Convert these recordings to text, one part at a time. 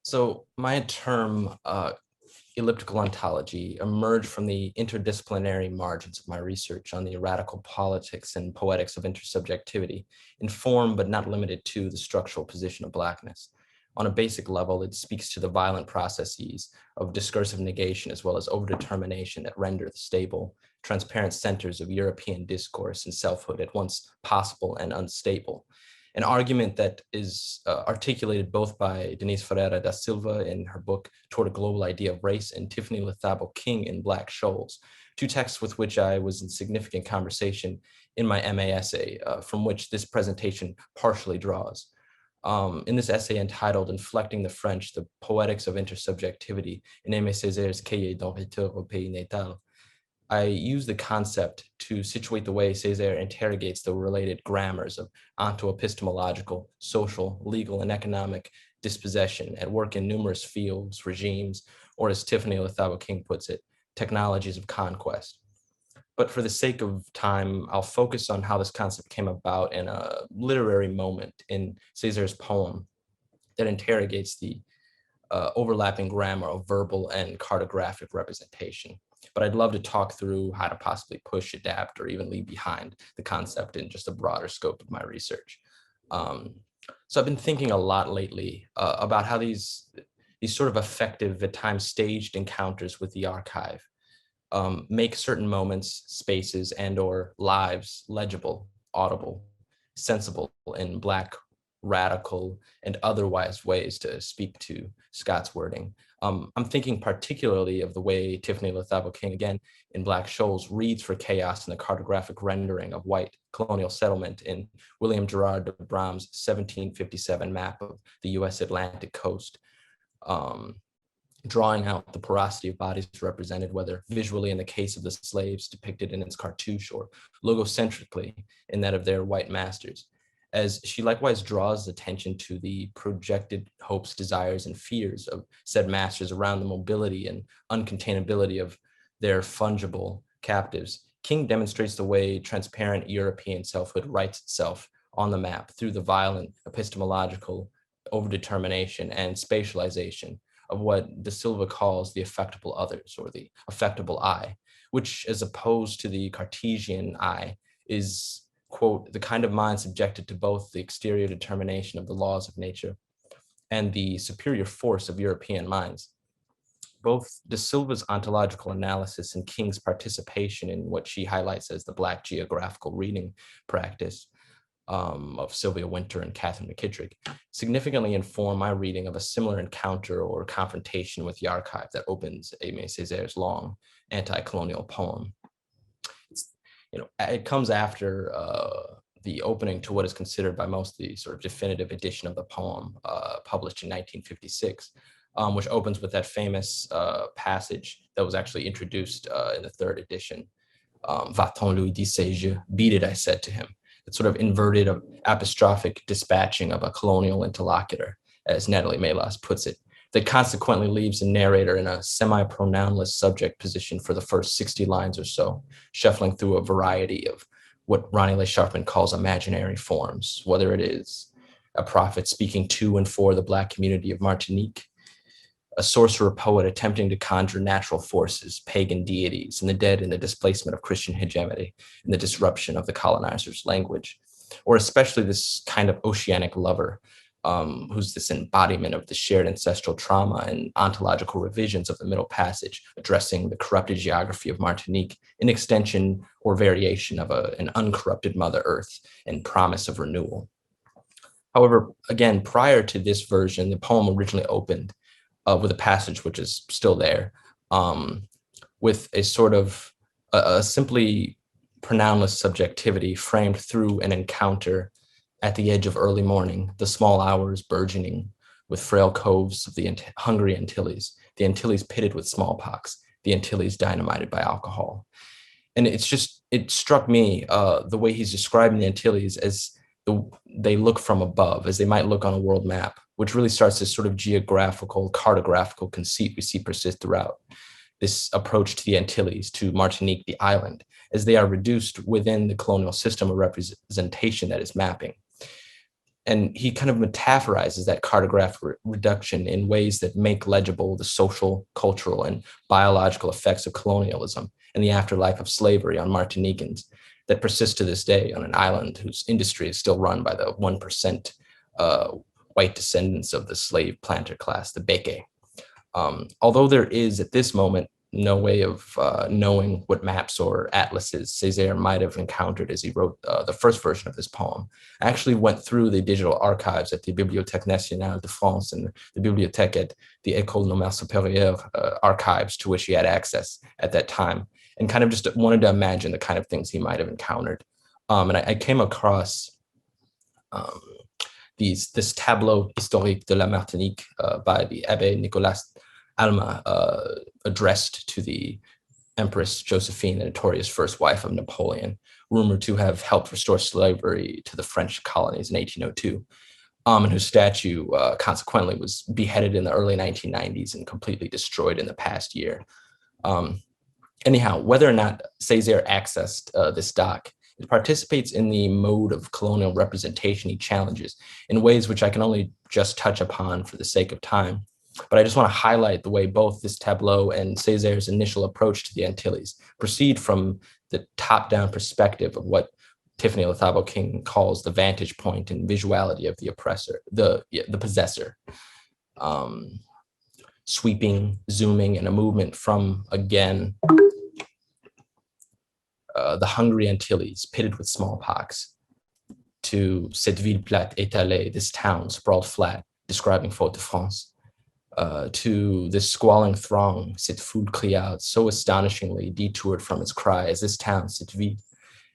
So my term, elliptical ontology, emerged from the interdisciplinary margins of my research on the radical politics and poetics of intersubjectivity, informed but not limited to the structural position of Blackness. On a basic level, it speaks to the violent processes of discursive negation as well as overdetermination that render the stable, transparent centers of European discourse and selfhood at once possible and unstable. An argument that is articulated both by Denise Ferreira da Silva in her book Toward a Global Idea of Race and Tiffany Lethabo King in Black Shoals, two texts with which I was in significant conversation in my MA essay, from which this presentation partially draws. In this essay entitled Inflecting the French, the Poetics of Intersubjectivity in Aimé Césaire's Cahiers d'un rhéteur au pays natal, I use the concept to situate the way Césaire interrogates the related grammars of onto-epistemological, social, legal, and economic dispossession at work in numerous fields, regimes, or as Tiffany Lethabo King puts it, technologies of conquest. But for the sake of time, I'll focus on how this concept came about in a literary moment in Césaire's poem that interrogates the overlapping grammar of verbal and cartographic representation. But I'd love to talk through how to possibly push, adapt, or even leave behind the concept in just a broader scope of my research. So I've been thinking a lot lately about how these sort of effective, at times staged encounters with the archive make certain moments, spaces, and or lives legible, audible, sensible in Black, radical, and otherwise ways, to speak to Scott's wording. I'm thinking particularly of the way Tiffany Lethabo King, again, in Black Shoals, reads for chaos in the cartographic rendering of white colonial settlement in William Gerard de Brahm's 1757 map of the US Atlantic coast, drawing out the porosity of bodies represented, whether visually in the case of the slaves depicted in its cartouche or logocentrically in that of their white masters, as she likewise draws attention to the projected hopes, desires, and fears of said masters around the mobility and uncontainability of their fungible captives. King demonstrates the way transparent European selfhood writes itself on the map through the violent epistemological overdetermination and spatialization of what De Silva calls the affectable others, or the affectable I, which, as opposed to the Cartesian I, is, quote, the kind of mind subjected to both the exterior determination of the laws of nature and the superior force of European minds. Both De Silva's ontological analysis and King's participation in what she highlights as the Black geographical reading practice of Sylvia Wynter and Catherine McKittrick significantly inform my reading of a similar encounter or confrontation with the archive that opens Aimé Césaire's long anti-colonial poem. It comes after the opening to what is considered by most the sort of definitive edition of the poem, published in 1956, which opens with that famous passage that was actually introduced in the third edition. Va-t-on lui dis-je, beat it, I said to him. It's sort of inverted apostrophic dispatching of a colonial interlocutor, as Natalie Melas puts it, that consequently leaves the narrator in a semi-pronounless subject position for the first 60 lines or so, shuffling through a variety of what Ronnie Le Sharpin calls imaginary forms, whether it is a prophet speaking to and for the Black community of Martinique, a sorcerer poet attempting to conjure natural forces, pagan deities, and the dead in the displacement of Christian hegemony and the disruption of the colonizer's language, or especially this kind of oceanic lover, who's this embodiment of the shared ancestral trauma and ontological revisions of the Middle Passage, addressing the corrupted geography of Martinique, an extension or variation of an uncorrupted Mother Earth and promise of renewal. However, again, prior to this version, the poem originally opened with a passage which is still there, with a sort of a simply pronounless subjectivity framed through an encounter at the edge of early morning, the small hours burgeoning with frail coves of the hungry Antilles, the Antilles pitted with smallpox, the Antilles dynamited by alcohol. And it struck me the way he's describing the Antilles as they look from above, as they might look on a world map, which really starts this sort of geographical, cartographical conceit we see persist throughout this approach to the Antilles, to Martinique, the island, as they are reduced within the colonial system of representation that is mapping. And he kind of metaphorizes that cartographic reduction in ways that make legible the social, cultural, and biological effects of colonialism and the afterlife of slavery on Martinicans that persist to this day on an island whose industry is still run by the 1% white descendants of the slave planter class, the Beke. Although there is at this moment no way of knowing what maps or atlases Césaire might have encountered as he wrote the first version of this poem, I actually went through the digital archives at the Bibliothèque Nationale de France and the Bibliothèque at the École Normale Supérieure archives to which he had access at that time, and kind of just wanted to imagine the kind of things he might have encountered. And I came across this tableau historique de la Martinique by the Abbé Nicolas Alma, addressed to the Empress Josephine, the notorious first wife of Napoleon, rumored to have helped restore slavery to the French colonies in 1802, and whose statue consequently was beheaded in the early 1990s and completely destroyed in the past year. Anyhow, whether or not Césaire accessed this doc, it participates in the mode of colonial representation he challenges in ways which I can only just touch upon for the sake of time. But I just want to highlight the way both this tableau and Césaire's initial approach to the Antilles proceed from the top-down perspective of what Tiffany Lethabo King calls the vantage point and visuality of the oppressor, the possessor. Sweeping, zooming, and a movement from, again, the hungry Antilles, pitted with smallpox, to cette ville plate étalée, this town sprawled flat, describing Fort-de-France, to this squalling throng, cette foule criarde, so astonishingly detoured from its cry as this town, cette ville,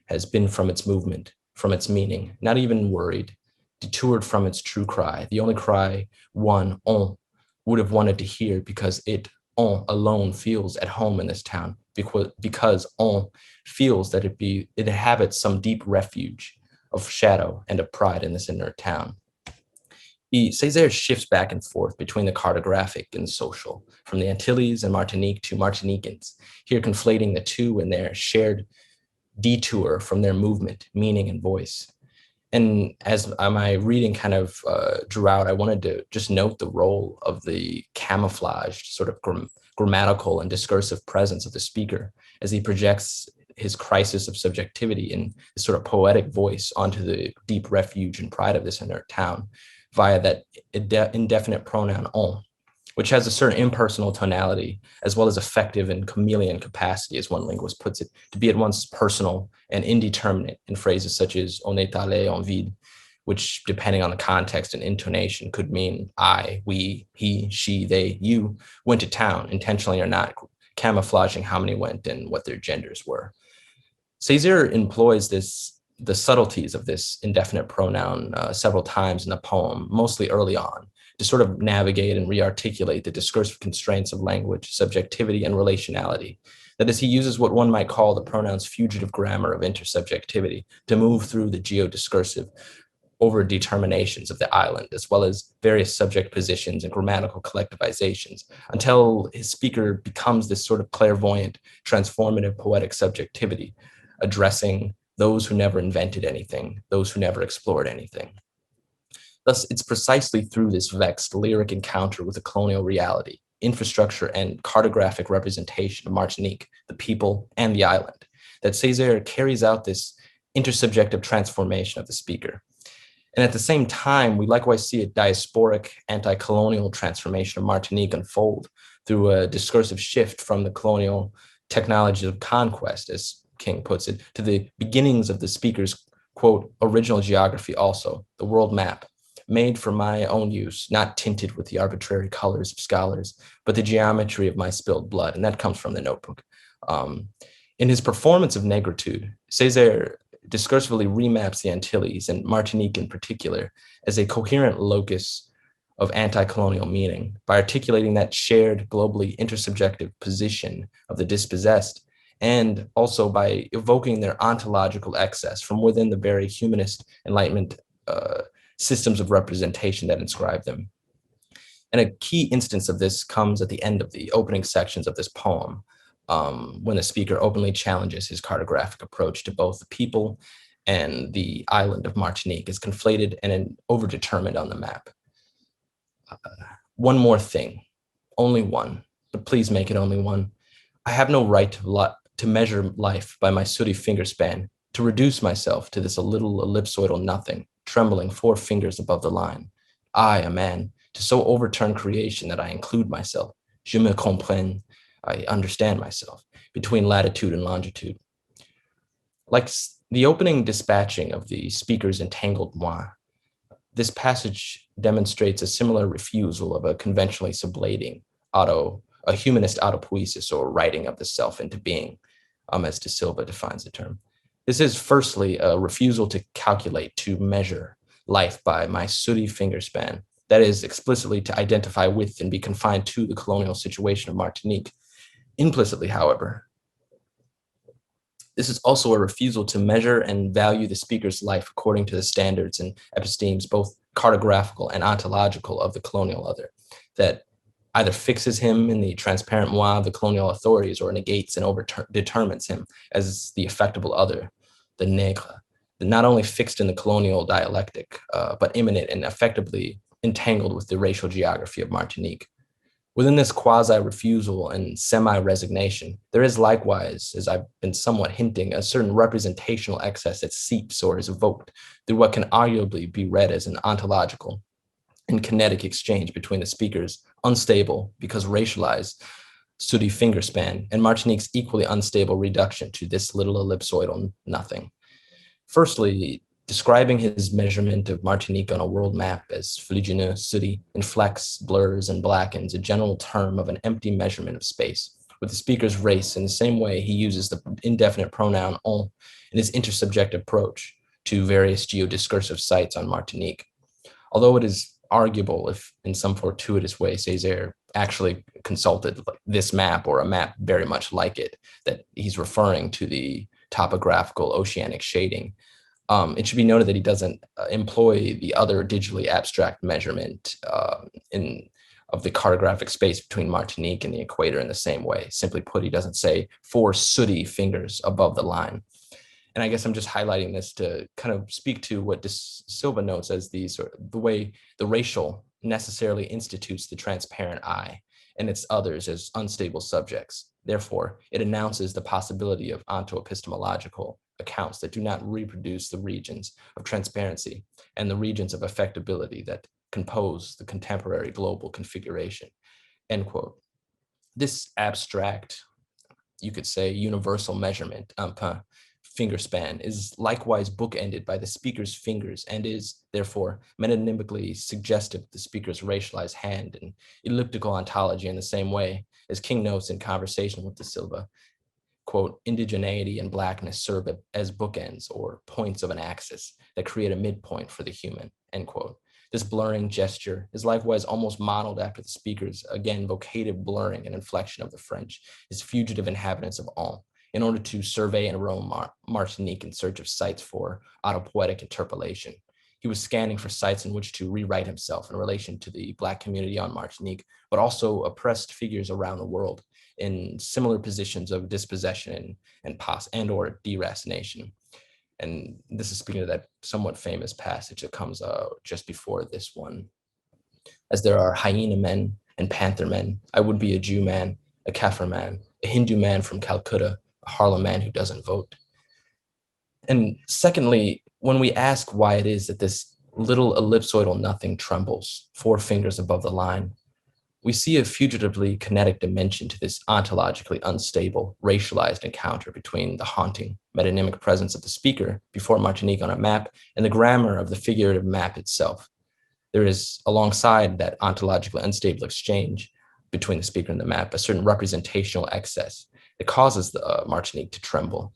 has been from its movement, from its meaning, not even worried, detoured from its true cry, the only cry one, on, would have wanted to hear because it, on, alone feels at home in this town, because on feels that it inhabits some deep refuge of shadow and of pride in this inert town. Césaire shifts back and forth between the cartographic and social, from the Antilles and Martinique to Martinicans, here conflating the two in their shared detour from their movement, meaning, and voice. And as my reading kind of drew out, I wanted to just note the role of the camouflaged sort of grammatical and discursive presence of the speaker as he projects his crisis of subjectivity in this sort of poetic voice onto the deep refuge and pride of this inert town via that indefinite pronoun on, which has a certain impersonal tonality, as well as effective and chameleon capacity, as one linguist puts it, to be at once personal and indeterminate in phrases such as on est allé en ville, which, depending on the context and intonation, could mean I, we, he, she, they, you went to town, intentionally or not, camouflaging how many went and what their genders were. Césaire employs the subtleties of this indefinite pronoun several times in the poem, mostly early on, to sort of navigate and rearticulate the discursive constraints of language, subjectivity, and relationality. That is, he uses what one might call the pronoun's fugitive grammar of intersubjectivity to move through the geodiscursive overdeterminations of the island, as well as various subject positions and grammatical collectivizations, until his speaker becomes this sort of clairvoyant, transformative poetic subjectivity, addressing those who never invented anything, those who never explored anything. Thus, it's precisely through this vexed lyric encounter with the colonial reality, infrastructure, and cartographic representation of Martinique, the people, and the island, that Césaire carries out this intersubjective transformation of the speaker. And at the same time, we likewise see a diasporic, anti-colonial transformation of Martinique unfold through a discursive shift from the colonial technologies of conquest, as King puts it, to the beginnings of the speaker's, quote, original geography also, the world map, made for my own use, not tinted with the arbitrary colors of scholars, but the geometry of my spilled blood. And that comes from the notebook. In his performance of negritude, Césaire discursively remaps the Antilles, and Martinique in particular, as a coherent locus of anti-colonial meaning by articulating that shared, globally intersubjective position of the dispossessed, and also by evoking their ontological excess from within the very humanist Enlightenment systems of representation that inscribe them. And a key instance of this comes at the end of the opening sections of this poem, when the speaker openly challenges his cartographic approach to both the people and the island of Martinique is conflated and overdetermined on the map. One more thing, only one, but please make it only one. I have no right to measure life by my sooty finger span, to reduce myself to this a little ellipsoidal nothing, trembling 4 fingers above the line. I, a man, to so overturn creation that I include myself. Je me comprends, I understand myself, between latitude and longitude. Like the opening dispatching of the speaker's entangled moi, this passage demonstrates a similar refusal of a conventionally sublating a humanist autopoiesis, or writing of the self into being, as De Silva defines the term. This is firstly a refusal to calculate, to measure life by my sooty finger span, that is explicitly to identify with and be confined to the colonial situation of Martinique. Implicitly, however, this is also a refusal to measure and value the speaker's life according to the standards and epistemes, both cartographical and ontological, of the colonial other, that either fixes him in the transparent moi of the colonial authorities or negates and overdetermines him as the effectable other, the nègre, not only fixed in the colonial dialectic, but immanent and effectively entangled with the racial geography of Martinique. Within this quasi-refusal and semi-resignation, there is likewise, as I've been somewhat hinting, a certain representational excess that seeps or is evoked through what can arguably be read as an ontological and kinetic exchange between the speaker's unstable, because racialized, sooty finger span and Martinique's equally unstable reduction to this little ellipsoidal nothing. Firstly, describing his measurement of Martinique on a world map as fuligineux, sooty, inflects, blurs, and blackens, a general term of an empty measurement of space, with the speaker's race in the same way he uses the indefinite pronoun on in his intersubjective approach to various geodiscursive sites on Martinique. Although it is arguable if in some fortuitous way Césaire actually consulted this map or a map very much like it, that he's referring to the topographical oceanic shading. It should be noted that he doesn't employ the other digitally abstract measurement of the cartographic space between Martinique and the equator in the same way. Simply put, he doesn't say 4 sooty fingers above the line. And I guess I'm just highlighting this to kind of speak to what De Silva notes as the way the racial necessarily institutes the transparent I and its others as unstable subjects. Therefore, it announces the possibility of onto-epistemological accounts that do not reproduce the regions of transparency and the regions of affectability that compose the contemporary global configuration, end quote. This abstract, you could say, universal measurement, finger span, is likewise bookended by the speaker's fingers and is, therefore, metonymically suggestive of the speaker's racialized hand and elliptical ontology in the same way, as King notes in conversation with De Silva, quote, indigeneity and blackness serve as bookends or points of an axis that create a midpoint for the human, end quote. This blurring gesture is likewise almost modeled after the speaker's, again, vocative blurring and inflection of the French, his fugitive inhabitants of Onto, in order to survey and roam Martinique in search of sites for autopoetic interpolation. He was scanning for sites in which to rewrite himself in relation to the Black community on Martinique, but also oppressed figures around the world in similar positions of dispossession and or deracination. And this is speaking of that somewhat famous passage that comes just before this one. As there are hyena men and panther men, I would be a Jew man, a Kafir man, a Hindu man from Calcutta, a Harlem man who doesn't vote. And secondly, when we ask why it is that this little ellipsoidal nothing trembles 4 fingers above the line, we see a fugitively kinetic dimension to this ontologically unstable, racialized encounter between the haunting, metonymic presence of the speaker before Martinique on a map and the grammar of the figurative map itself. There is, alongside that ontologically unstable exchange between the speaker and the map, a certain representational excess that causes the Martinique to tremble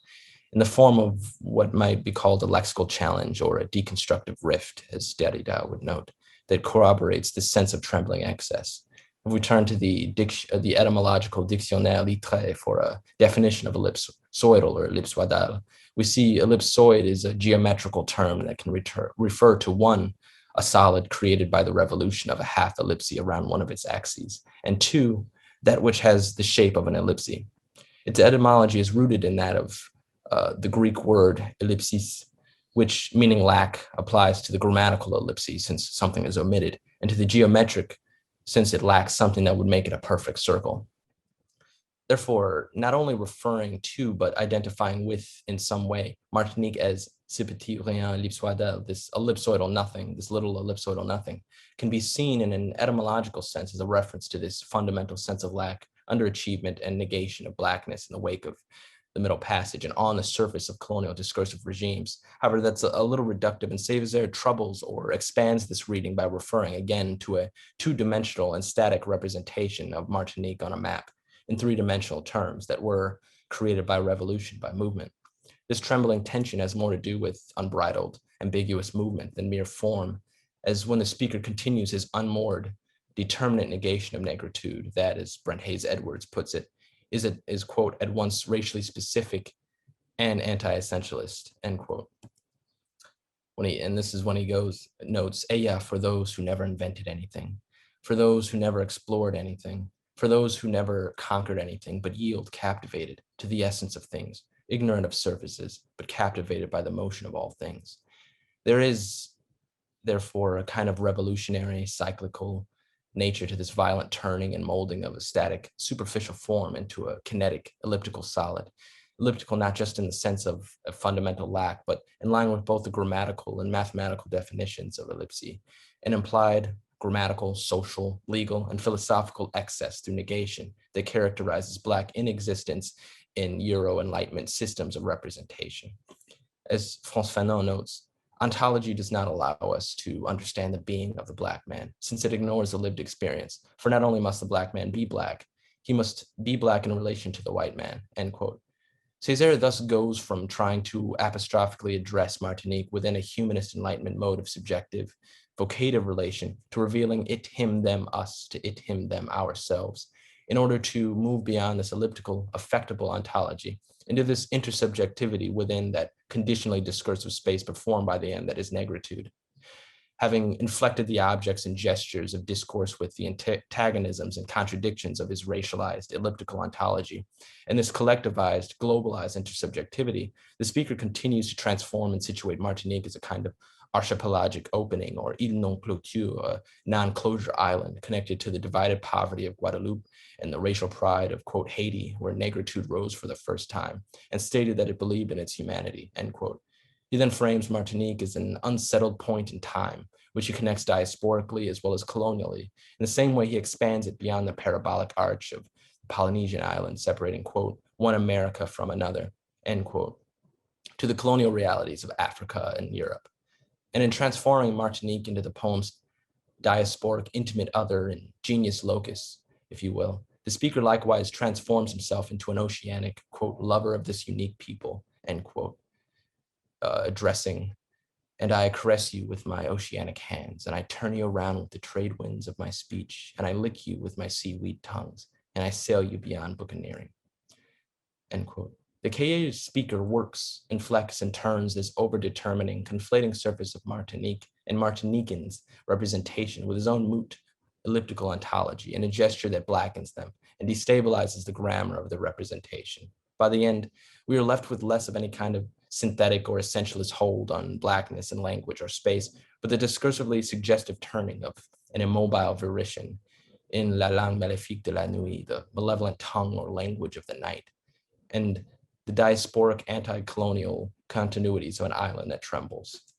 in the form of what might be called a lexical challenge or a deconstructive rift, as Derrida would note, that corroborates this sense of trembling excess. If we turn to the etymological Dictionnaire Littré for a definition of ellipsoidal or ellipsoidal, we see ellipsoid is a geometrical term that can refer to one, a solid created by the revolution of a half ellipse around one of its axes, and 2, that which has the shape of an ellipse. Its etymology is rooted in that of the Greek word ellipsis, which meaning lack applies to the grammatical ellipse since something is omitted, and to the geometric since it lacks something that would make it a perfect circle. Therefore, not only referring to, but identifying with in some way, Martinique as ce petit rien ellipsoidal, this ellipsoidal nothing, this little ellipsoidal nothing, can be seen in an etymological sense as a reference to this fundamental sense of lack, underachievement, and negation of blackness in the wake of the Middle Passage and on the surface of colonial discursive regimes. However, that's a little reductive, and Césaire troubles or expands this reading by referring again to a two-dimensional and static representation of Martinique on a map in three-dimensional terms that were created by revolution, by movement. This trembling tension has more to do with unbridled, ambiguous movement than mere form, as when the speaker continues his unmoored, determinate negation of negritude, that, as Brent Hayes Edwards puts it, is quote, at once racially specific and anti-essentialist, end quote. And this is when he notes, Eya for those who never invented anything, for those who never explored anything, for those who never conquered anything, but yield captivated to the essence of things, ignorant of surfaces, but captivated by the motion of all things. There is, therefore, a kind of revolutionary, cyclical nature to this violent turning and molding of a static, superficial form into a kinetic, elliptical solid. Elliptical not just in the sense of a fundamental lack, but in line with both the grammatical and mathematical definitions of ellipse, an implied grammatical, social, legal, and philosophical excess through negation that characterizes Black inexistence in Euro-Enlightenment systems of representation. As Frantz Fanon notes, ontology does not allow us to understand the being of the Black man, since it ignores the lived experience. For not only must the Black man be Black, he must be Black in relation to the white man, end quote. Césaire thus goes from trying to apostrophically address Martinique within a humanist Enlightenment mode of subjective, vocative relation to revealing it, him, them, us, to it, him, them, ourselves, in order to move beyond this elliptical, affectable ontology into this intersubjectivity within that conditionally discursive space performed by the end that is negritude. Having inflected the objects and gestures of discourse with the antagonisms and contradictions of his racialized elliptical ontology, and this collectivized, globalized intersubjectivity, the speaker continues to transform and situate Martinique as a kind of archipelagic opening, or île non clôture, a non-closure island connected to the divided poverty of Guadeloupe and the racial pride of, quote, Haiti, where negritude rose for the first time and stated that it believed in its humanity, end quote. He then frames Martinique as an unsettled point in time, which he connects diasporically as well as colonially. In the same way, he expands it beyond the parabolic arch of the Polynesian islands, separating, quote, one America from another, end quote, to the colonial realities of Africa and Europe. And in transforming Martinique into the poem's diasporic, intimate other and genius locus, if you will, the speaker likewise transforms himself into an oceanic, quote, lover of this unique people, end quote, addressing, and I caress you with my oceanic hands, and I turn you around with the trade winds of my speech, and I lick you with my seaweed tongues, and I sail you beyond buccaneering, end quote. The Kaye speaker works, inflects, and turns this overdetermining, conflating surface of Martinique and Martiniquans' representation with his own moot elliptical ontology in a gesture that blackens them and destabilizes the grammar of the representation. By the end, we are left with less of any kind of synthetic or essentialist hold on blackness in language or space, but the discursively suggestive turning of an immobile virition in la langue maléfique de la nuit, the malevolent tongue or language of the night, and the diasporic anti-colonial continuities of an island that trembles.